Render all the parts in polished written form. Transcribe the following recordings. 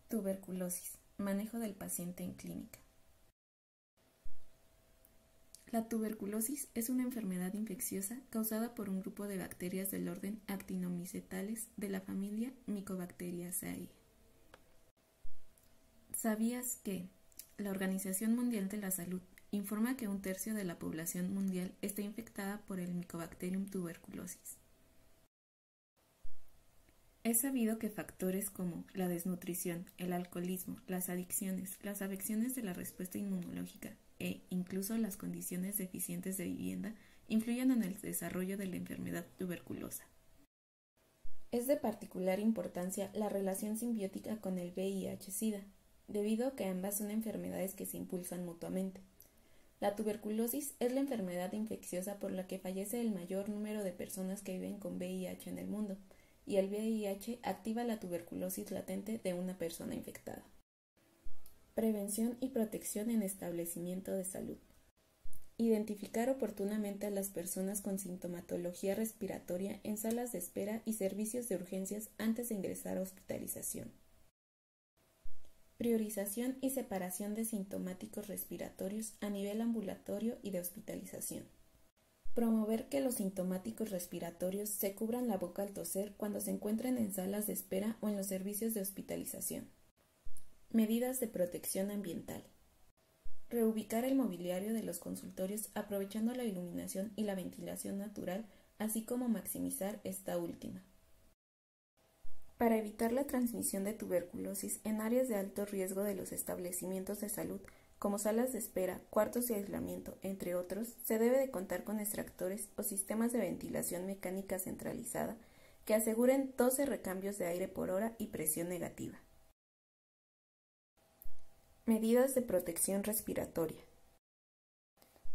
Tuberculosis. Manejo del paciente en clínica. La tuberculosis es una enfermedad infecciosa causada por un grupo de bacterias del orden Actinomycetales de la familia Mycobacteriaceae. ¿Sabías que la Organización Mundial de la Salud informa que 1/3 de la población mundial está infectada por el Mycobacterium tuberculosis? Es sabido que factores como la desnutrición, el alcoholismo, las adicciones, las afecciones de la respuesta inmunológica e incluso las condiciones deficientes de vivienda influyen en el desarrollo de la enfermedad tuberculosa. Es de particular importancia la relación simbiótica con el VIH-Sida, debido a que ambas son enfermedades que se impulsan mutuamente. La tuberculosis es la enfermedad infecciosa por la que fallece el mayor número de personas que viven con VIH en el mundo, y el VIH activa la tuberculosis latente de una persona infectada. Prevención y protección en establecimiento de salud. Identificar oportunamente a las personas con sintomatología respiratoria en salas de espera y servicios de urgencias antes de ingresar a hospitalización. Priorización y separación de sintomáticos respiratorios a nivel ambulatorio y de hospitalización. Promover que los sintomáticos respiratorios se cubran la boca al toser cuando se encuentren en salas de espera o en los servicios de hospitalización. Medidas de protección ambiental. Reubicar el mobiliario de los consultorios aprovechando la iluminación y la ventilación natural, así como maximizar esta última. Para evitar la transmisión de tuberculosis en áreas de alto riesgo de los establecimientos de salud, como salas de espera, cuartos de aislamiento, entre otros, se debe de contar con extractores o sistemas de ventilación mecánica centralizada que aseguren 12 recambios de aire por hora y presión negativa. Medidas de protección respiratoria.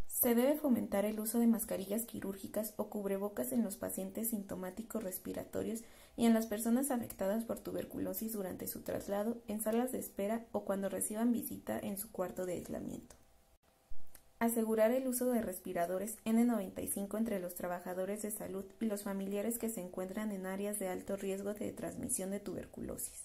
Se debe fomentar el uso de mascarillas quirúrgicas o cubrebocas en los pacientes sintomáticos respiratorios y en las personas afectadas por tuberculosis durante su traslado en salas de espera o cuando reciban visita en su cuarto de aislamiento. Asegurar el uso de respiradores N95 entre los trabajadores de salud y los familiares que se encuentran en áreas de alto riesgo de transmisión de tuberculosis.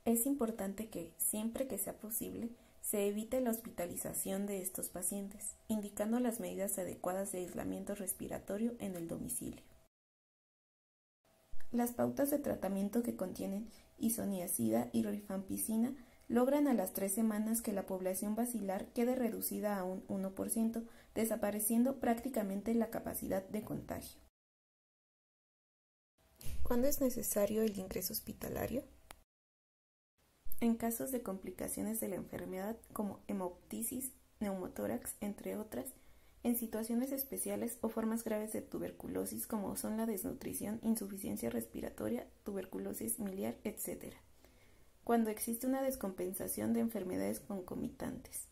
Es importante que, siempre que sea posible, se evite la hospitalización de estos pacientes, indicando las medidas adecuadas de aislamiento respiratorio en el domicilio. Las pautas de tratamiento que contienen isoniazida y rifampicina logran a las 3 semanas que la población basilar quede reducida a un 1%, desapareciendo prácticamente la capacidad de contagio. ¿Cuándo es necesario el ingreso hospitalario? En casos de complicaciones de la enfermedad como hemoptisis, neumotórax, entre otras, en situaciones especiales o formas graves de tuberculosis como son la desnutrición, insuficiencia respiratoria, tuberculosis miliar, etc. Cuando existe una descompensación de enfermedades concomitantes.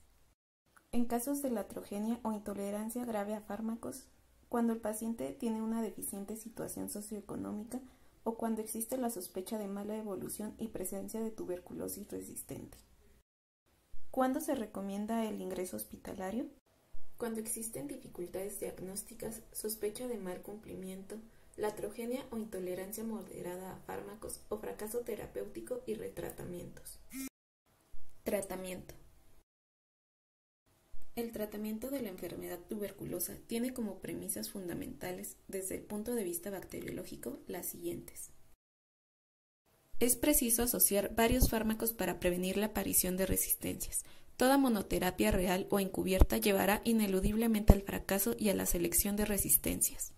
En casos de latrogenia o intolerancia grave a fármacos, cuando el paciente tiene una deficiente situación socioeconómica o cuando existe la sospecha de mala evolución y presencia de tuberculosis resistente. ¿Cuándo se recomienda el ingreso hospitalario? Cuando existen dificultades diagnósticas, sospecha de mal cumplimiento, latrogenia o intolerancia moderada a fármacos o fracaso terapéutico y retratamientos. Tratamiento. El tratamiento de la enfermedad tuberculosa tiene como premisas fundamentales, desde el punto de vista bacteriológico, las siguientes. Es preciso asociar varios fármacos para prevenir la aparición de resistencias. Toda monoterapia real o encubierta llevará ineludiblemente al fracaso y a la selección de resistencias.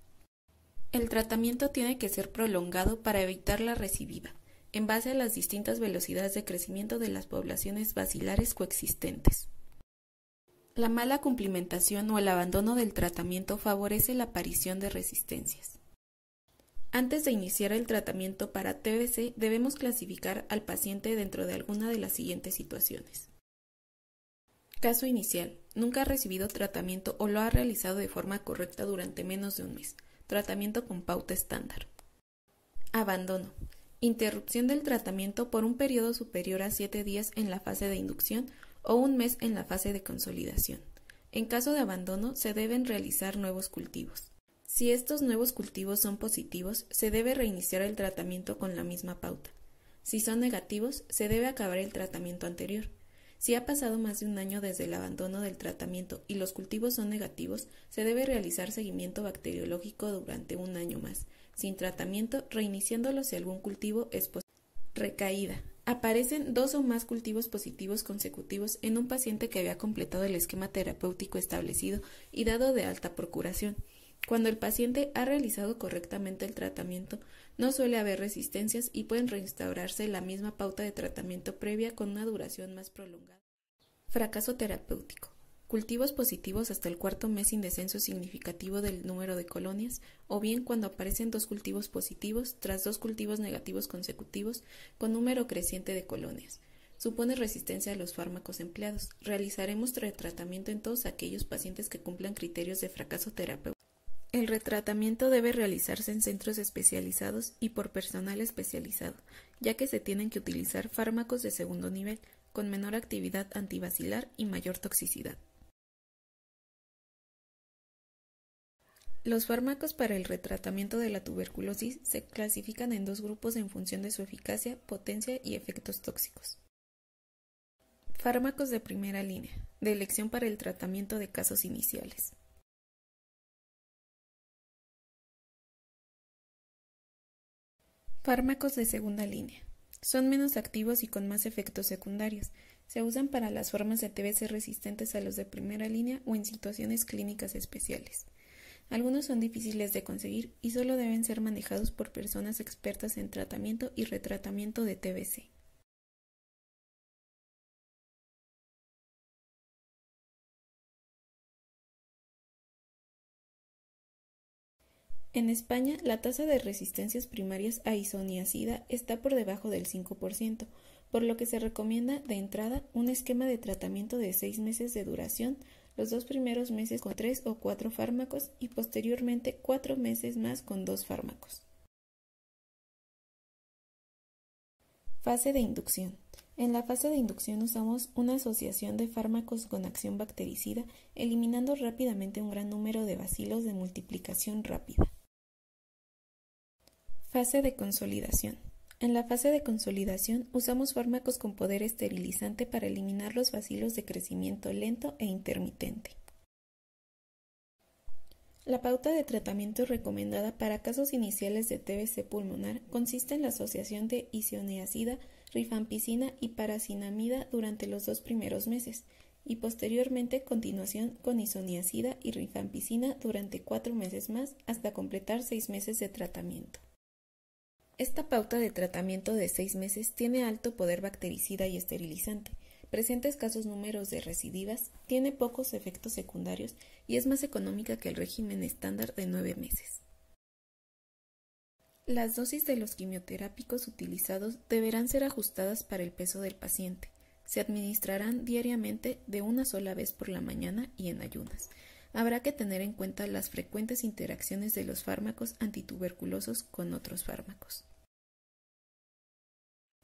El tratamiento tiene que ser prolongado para evitar la recidiva, en base a las distintas velocidades de crecimiento de las poblaciones basilares coexistentes. La mala cumplimentación o el abandono del tratamiento favorece la aparición de resistencias. Antes de iniciar el tratamiento para TBC, debemos clasificar al paciente dentro de alguna de las siguientes situaciones. Caso inicial. Nunca ha recibido tratamiento o lo ha realizado de forma correcta durante menos de un mes. Tratamiento con pauta estándar. Abandono. Interrupción del tratamiento por un periodo superior a 7 días en la fase de inducción o un mes en la fase de consolidación. En caso de abandono, se deben realizar nuevos cultivos. Si estos nuevos cultivos son positivos, se debe reiniciar el tratamiento con la misma pauta. Si son negativos, se debe acabar el tratamiento anterior. Si ha pasado más de un año desde el abandono del tratamiento y los cultivos son negativos, se debe realizar seguimiento bacteriológico durante un año más, sin tratamiento, reiniciándolo si algún cultivo es positivo. Recaída. Aparecen 2 o más cultivos positivos consecutivos en un paciente que había completado el esquema terapéutico establecido y dado de alta por curación. Cuando el paciente ha realizado correctamente el tratamiento, no suele haber resistencias y pueden reinstaurarse la misma pauta de tratamiento previa con una duración más prolongada. Fracaso terapéutico. Cultivos positivos hasta el 4.º mes sin descenso significativo del número de colonias, o bien cuando aparecen 2 cultivos positivos tras 2 cultivos negativos consecutivos con número creciente de colonias. Supone resistencia a los fármacos empleados. Realizaremos retratamiento en todos aquellos pacientes que cumplan criterios de fracaso terapéutico. El retratamiento debe realizarse en centros especializados y por personal especializado, ya que se tienen que utilizar fármacos de segundo nivel, con menor actividad antibacilar y mayor toxicidad. Los fármacos para el retratamiento de la tuberculosis se clasifican en 2 grupos en función de su eficacia, potencia y efectos tóxicos. Fármacos de primera línea, de elección para el tratamiento de casos iniciales. Fármacos de segunda línea. Son menos activos y con más efectos secundarios. Se usan para las formas de TBC resistentes a los de primera línea o en situaciones clínicas especiales. Algunos son difíciles de conseguir y solo deben ser manejados por personas expertas en tratamiento y retratamiento de TBC. En España, la tasa de resistencias primarias a isoniazida está por debajo del 5%, por lo que se recomienda de entrada un esquema de tratamiento de 6 meses de duración, los 2 primeros meses con 3 o 4 fármacos y posteriormente 4 meses más con 2 fármacos. Fase de inducción. En la fase de inducción usamos una asociación de fármacos con acción bactericida, eliminando rápidamente un gran número de bacilos de multiplicación rápida. Fase de consolidación. En la fase de consolidación usamos fármacos con poder esterilizante para eliminar los bacilos de crecimiento lento e intermitente. La pauta de tratamiento recomendada para casos iniciales de TBC pulmonar consiste en la asociación de isoniazida, rifampicina y paracinamida durante los 2 primeros meses y posteriormente continuación con isoniazida y rifampicina durante 4 meses más hasta completar 6 meses de tratamiento. Esta pauta de tratamiento de 6 meses tiene alto poder bactericida y esterilizante, presenta escasos números de recidivas, tiene pocos efectos secundarios y es más económica que el régimen estándar de 9 meses. Las dosis de los quimioterápicos utilizados deberán ser ajustadas para el peso del paciente. Se administrarán diariamente de una sola vez por la mañana y en ayunas. Habrá que tener en cuenta las frecuentes interacciones de los fármacos antituberculosos con otros fármacos.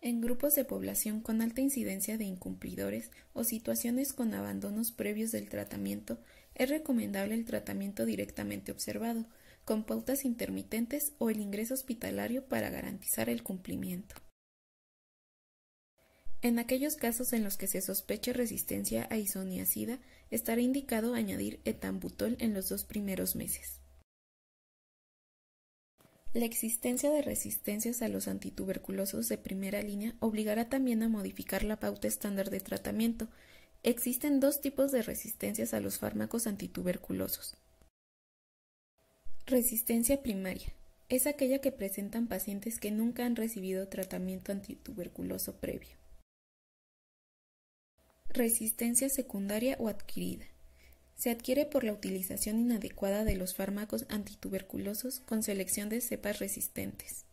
En grupos de población con alta incidencia de incumplidores o situaciones con abandonos previos del tratamiento, es recomendable el tratamiento directamente observado, con pautas intermitentes o el ingreso hospitalario para garantizar el cumplimiento. En aquellos casos en los que se sospeche resistencia a isoniazida, estará indicado añadir etambutol en los 2 primeros meses. La existencia de resistencias a los antituberculosos de primera línea obligará también a modificar la pauta estándar de tratamiento. Existen 2 tipos de resistencias a los fármacos antituberculosos. Resistencia primaria. Es aquella que presentan pacientes que nunca han recibido tratamiento antituberculoso previo. Resistencia secundaria o adquirida. Se adquiere por la utilización inadecuada de los fármacos antituberculosos con selección de cepas resistentes.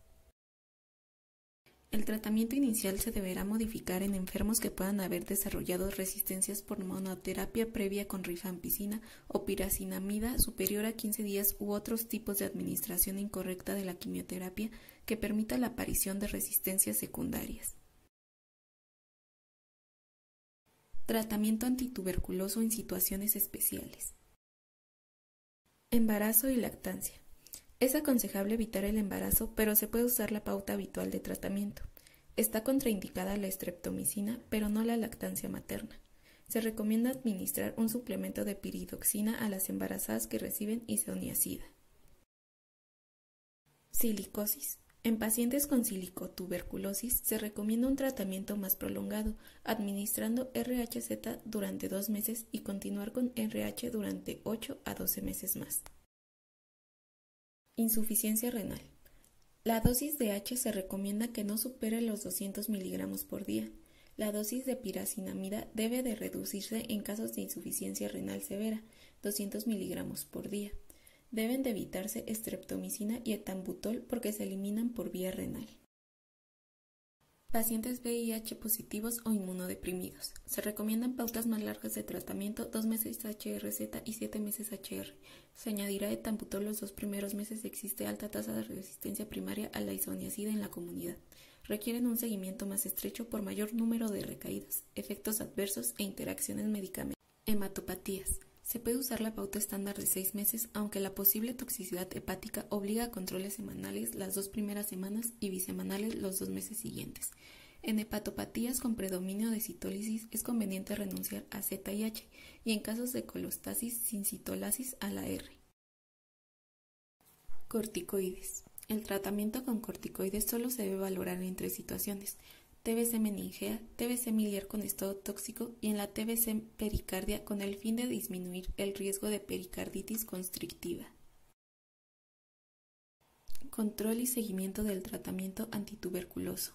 El tratamiento inicial se deberá modificar en enfermos que puedan haber desarrollado resistencias por monoterapia previa con rifampicina o piracinamida superior a 15 días u otros tipos de administración incorrecta de la quimioterapia que permita la aparición de resistencias secundarias. Tratamiento antituberculoso en situaciones especiales. Embarazo y lactancia. Es aconsejable evitar el embarazo, pero se puede usar la pauta habitual de tratamiento. Está contraindicada la streptomicina, pero no la lactancia materna. Se recomienda administrar un suplemento de piridoxina a las embarazadas que reciben isoniazida. Silicosis. En pacientes con silicotuberculosis se recomienda un tratamiento más prolongado, administrando RHZ durante 2 meses y continuar con RH durante 8 a 12 meses más. Insuficiencia renal. La dosis de H se recomienda que no supere los 200 miligramos por día. La dosis de piracinamida debe de reducirse en casos de insuficiencia renal severa, 200 miligramos por día. Deben de evitarse streptomicina y etambutol porque se eliminan por vía renal. Pacientes VIH positivos o inmunodeprimidos. Se recomiendan pautas más largas de tratamiento, 2 meses HRZ y 7 meses HR. Se añadirá etambutol los 2 primeros meses si existe alta tasa de resistencia primaria a la isoniazida en la comunidad. Requieren un seguimiento más estrecho por mayor número de recaídas, efectos adversos e interacciones medicamentos. Hematopatías. Se puede usar la pauta estándar de 6 meses, aunque la posible toxicidad hepática obliga a controles semanales las 2 primeras semanas y bisemanales los 2 meses siguientes. En hepatopatías con predominio de citólisis es conveniente renunciar a Z y H, y en casos de colostasis sin citolasis a la R. Corticoides. El tratamiento con corticoides solo se debe valorar en 3 situaciones: TBC meningea, TBC miliar con estado tóxico y en la TBC pericardia con el fin de disminuir el riesgo de pericarditis constrictiva. Control y seguimiento del tratamiento antituberculoso.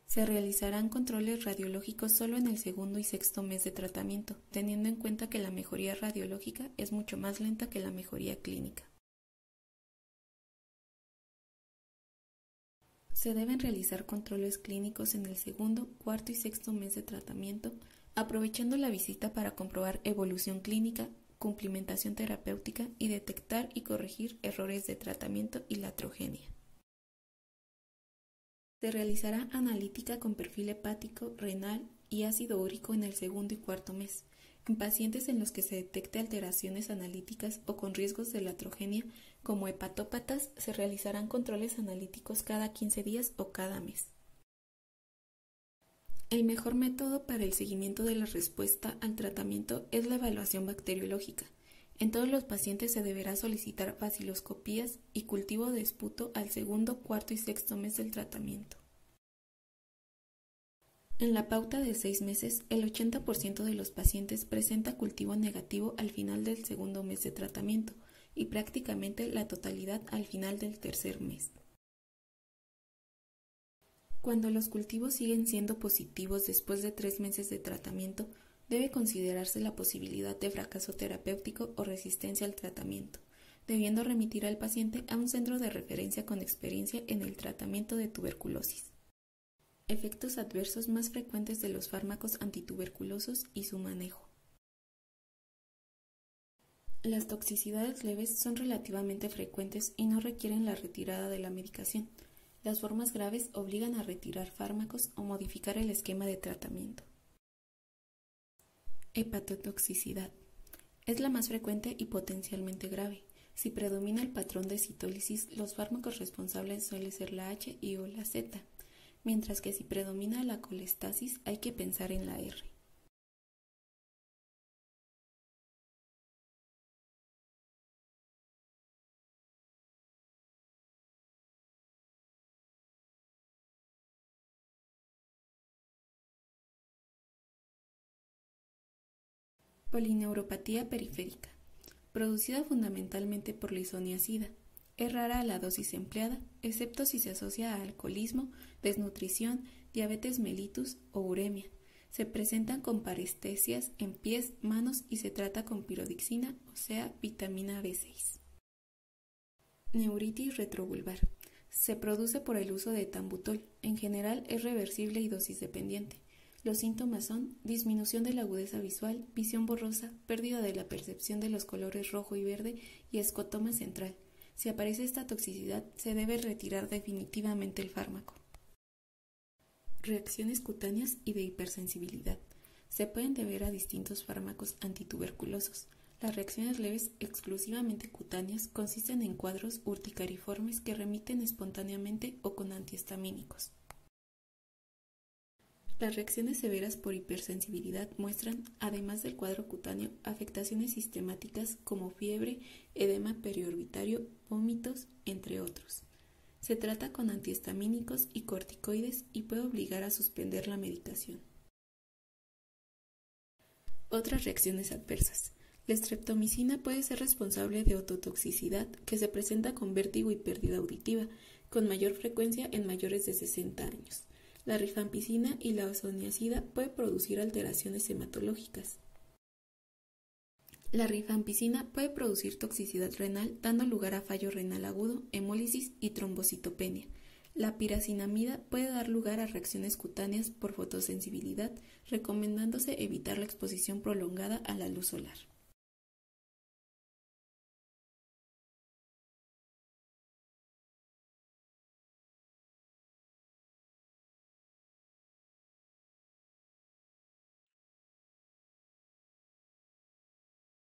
Se realizarán controles radiológicos solo en el 2º y 6º mes de tratamiento, teniendo en cuenta que la mejoría radiológica es mucho más lenta que la mejoría clínica. Se deben realizar controles clínicos en el 2º, 4º y 6º mes de tratamiento, aprovechando la visita para comprobar evolución clínica, cumplimentación terapéutica y detectar y corregir errores de tratamiento y latrogenia. Se realizará analítica con perfil hepático, renal y ácido úrico en el 2º y 4º mes. En pacientes en los que se detecte alteraciones analíticas o con riesgos de latrogenia, como hepatópatas, se realizarán controles analíticos cada 15 días o cada mes. El mejor método para el seguimiento de la respuesta al tratamiento es la evaluación bacteriológica. En todos los pacientes se deberá solicitar baciloscopías y cultivo de esputo al 2º, 4º y 6º mes del tratamiento. En la pauta de 6 meses, el 80% de los pacientes presenta cultivo negativo al final del 2º mes de tratamiento y prácticamente la totalidad al final del 3er mes. Cuando los cultivos siguen siendo positivos después de 3 meses de tratamiento, debe considerarse la posibilidad de fracaso terapéutico o resistencia al tratamiento, debiendo remitir al paciente a un centro de referencia con experiencia en el tratamiento de tuberculosis. Efectos adversos más frecuentes de los fármacos antituberculosos y su manejo. Las toxicidades leves son relativamente frecuentes y no requieren la retirada de la medicación. Las formas graves obligan a retirar fármacos o modificar el esquema de tratamiento. Hepatotoxicidad. Es la más frecuente y potencialmente grave. Si predomina el patrón de citólisis, los fármacos responsables suelen ser la H y o la Z, mientras que si predomina la colestasis hay que pensar en la R. Polineuropatía periférica, producida fundamentalmente por la isoniazida. Es rara la dosis empleada, excepto si se asocia a alcoholismo, desnutrición, diabetes mellitus o uremia. Se presentan con parestesias en pies, manos y se trata con pirodixina, o sea, vitamina B6. Neuritis retrovulvar. Se produce por el uso de etambutol. En general es reversible y dosis dependiente. Los síntomas son disminución de la agudeza visual, visión borrosa, pérdida de la percepción de los colores rojo y verde y escotoma central. Si aparece esta toxicidad, se debe retirar definitivamente el fármaco. Reacciones cutáneas y de hipersensibilidad. Se pueden deber a distintos fármacos antituberculosos. Las reacciones leves exclusivamente cutáneas consisten en cuadros urticariformes que remiten espontáneamente o con antihistamínicos. Las reacciones severas por hipersensibilidad muestran, además del cuadro cutáneo, afectaciones sistemáticas como fiebre, edema periorbitario, vómitos, entre otros. Se trata con antihistamínicos y corticoides y puede obligar a suspender la medicación. Otras reacciones adversas. La streptomicina puede ser responsable de ototoxicidad que se presenta con vértigo y pérdida auditiva, con mayor frecuencia en mayores de 60 años. La rifampicina y la ozoniazida pueden producir alteraciones hematológicas. La rifampicina puede producir toxicidad renal, dando lugar a fallo renal agudo, hemólisis y trombocitopenia. La piracinamida puede dar lugar a reacciones cutáneas por fotosensibilidad, recomendándose evitar la exposición prolongada a la luz solar.